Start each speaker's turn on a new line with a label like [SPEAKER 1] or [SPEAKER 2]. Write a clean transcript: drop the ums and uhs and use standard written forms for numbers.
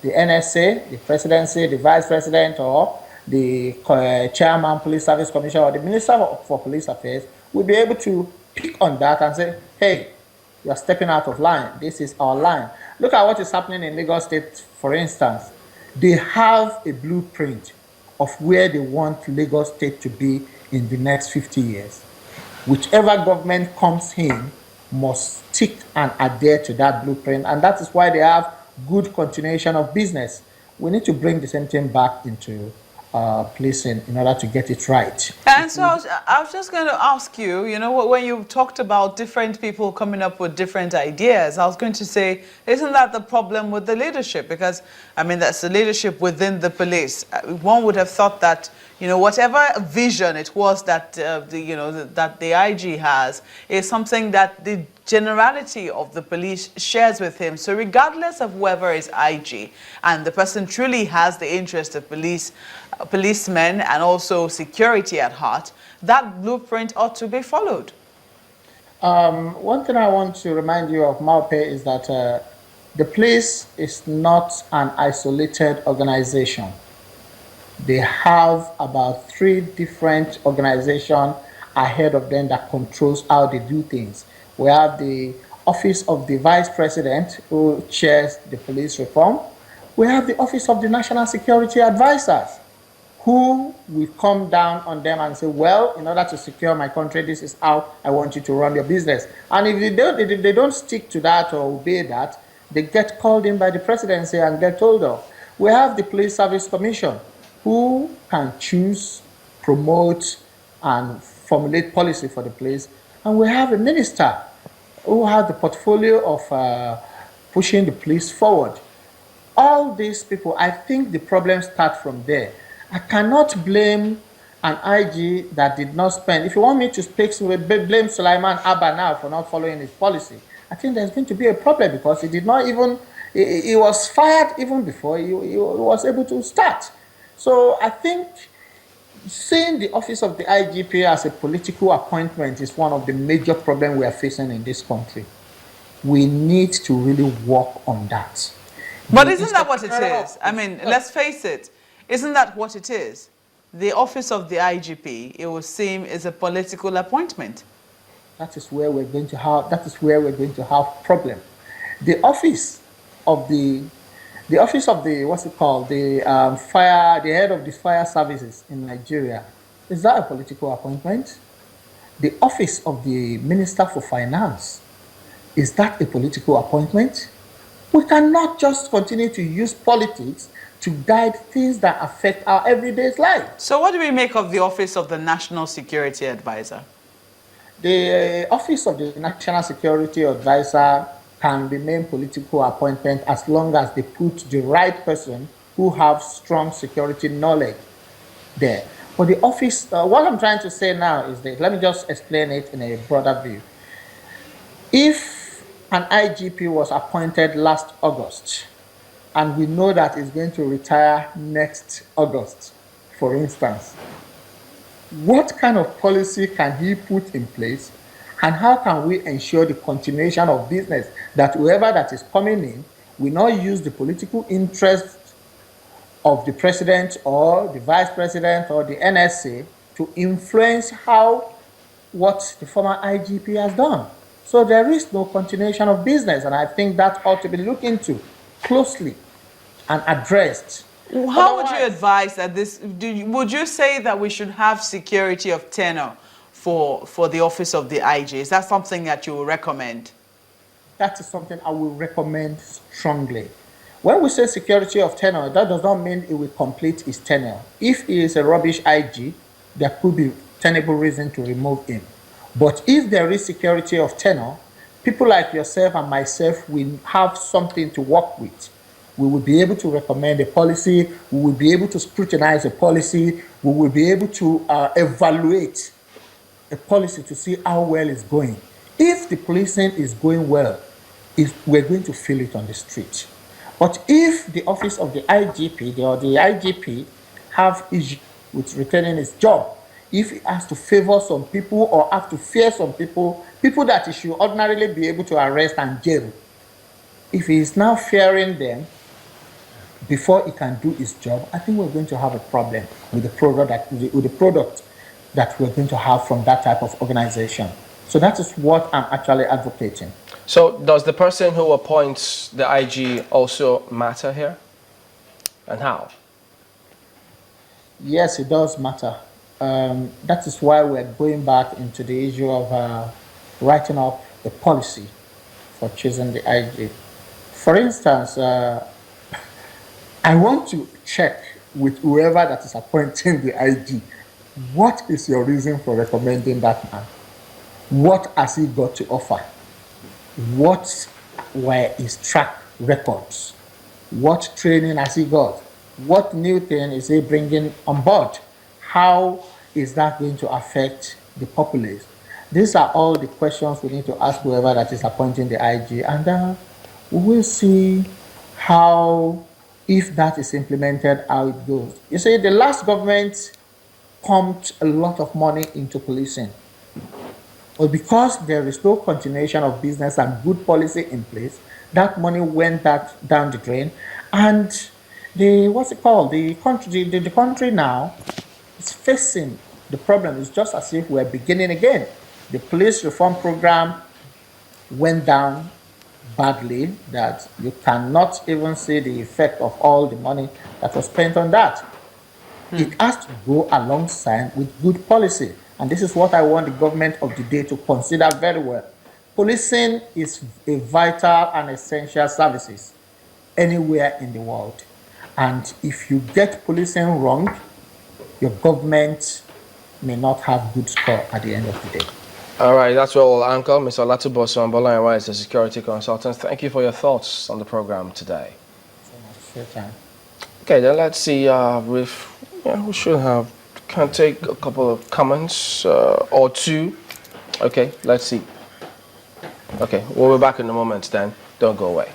[SPEAKER 1] the NSA, the presidency, the vice president, or the chairman, police service commissioner, or the minister for police affairs will be able to pick on that and say, hey, you are stepping out of line. This is our line. Look at what is happening in Lagos State, for instance. They have a blueprint of where they want Lagos State to be in the next 50 years. Whichever government comes in must stick and adhere to that blueprint, and that is why they have good continuation of business. We need to bring the same thing back into policing in order to get it right.
[SPEAKER 2] And so I was just going to ask you, you know, when you talked about different people coming up with different ideas, I was going to say, isn't that the problem with the leadership? Because, I mean, that's the leadership within the police. One would have thought that, you know, whatever vision it was that, that the IG has is something that the generality of the police shares with him. So regardless of whoever is IG and the person truly has the interest of policemen and also security at heart, that blueprint ought to be followed.
[SPEAKER 1] One thing I want to remind you of, Maupe, is that the police is not an isolated organization. They have about 3 different organizations ahead of them that controls how they do things. We have the Office of the Vice President, who chairs the police reform. We have the Office of the National Security Advisors, who will come down on them and say, well, in order to secure my country, this is how I want you to run your business. And if they don't stick to that or obey that, they get called in by the presidency and get told off. We have the Police Service Commission, who can choose, promote, and formulate policy for the police. And we have a minister who has the portfolio of pushing the police forward. All these people, I think the problems start from there. I cannot blame an IG that did not spend. If you want me to blame Sulaiman Abba now for not following his policy, I think there's going to be a problem, because he did not even, he was fired even before he was able to start. So I think seeing the office of the IGP as a political appointment is one of the major problems we are facing in this country. We need to really work on that.
[SPEAKER 2] But isn't that what it is? I mean, let's face it. Isn't that what it is? The office of the IGP, it would seem, is a political appointment.
[SPEAKER 1] That is where we're going to have problem. The office of the what's it called? The head of the fire services in Nigeria, is that a political appointment? The office of the Minister for Finance, is that a political appointment? We cannot just continue to use politics to guide things that affect our everyday life.
[SPEAKER 2] So what do we make of the office of the National Security Advisor?
[SPEAKER 1] The office of the National Security Advisor can remain political appointment as long as they put the right person who have strong security knowledge there. But the office, what I'm trying to say now is that, let me just explain it in a broader view. If an IGP was appointed last August, and we know that he's going to retire next August, for instance, what kind of policy can he put in place, and how can we ensure the continuation of business, that whoever that is coming in will not use the political interest of the president or the vice president or the NSA to influence what the former IGP has done? So there is no continuation of business, and I think that ought to be looked into closely and addressed.
[SPEAKER 2] How would you advise that would you say that we should have security of tenure for the office of the IG? Is that something that you would recommend?
[SPEAKER 1] That is something I will recommend strongly. When we say security of tenure, that does not mean it will complete his tenure. If he is a rubbish IG, there could be tenable reason to remove him. But if there is security of tenure, people like yourself and myself will have something to work with. We will be able to recommend a policy, we will be able to scrutinize a policy, we will be able to evaluate a policy to see how well it's going. If the policing is going well, we're going to feel it on the street. But if the office of the IGP or the IGP have issues with returning his job, if he has to favor some people or have to fear some people that he should ordinarily be able to arrest and jail, if he is now fearing them, before it can do its job, I think we're going to have a problem with the product that we're going to have from that type of organization. So that is what I'm actually advocating.
[SPEAKER 3] So does the person who appoints the IG also matter here? And how?
[SPEAKER 1] Yes, it does matter. That is why we're going back into the issue of writing up the policy for choosing the IG. For instance, I want to check with whoever that is appointing the IG. What is your reason for recommending that man? What has he got to offer? What were his track records? What training has he got? What new thing is he bringing on board? How is that going to affect the populace? These are all the questions we need to ask whoever that is appointing the IG, and we will see how, if that is implemented, how it goes. You see, the last government pumped a lot of money into policing. But because there is no continuation of business and good policy in place, that money went down the drain, and the country now is facing the problem. It's just as if we're beginning again. The police reform program went down badly, that you cannot even see the effect of all the money that was spent on that. It has to go alongside with good policy. And this is what I want the government of the day to consider very well. Policing is a vital and essential services anywhere in the world. And if you get policing wrong, your government may not have good score at the end of the day.
[SPEAKER 3] All right, that's where we'll anchor. Mr. Olatunbosun Abolarinwa is a security consultant. Thank you for your thoughts on the program today.
[SPEAKER 1] So much for your time.
[SPEAKER 3] Okay, then let's see. We should have. Can take a couple of comments or two. Okay, let's see. Okay, we'll be back in a moment. Then don't go away.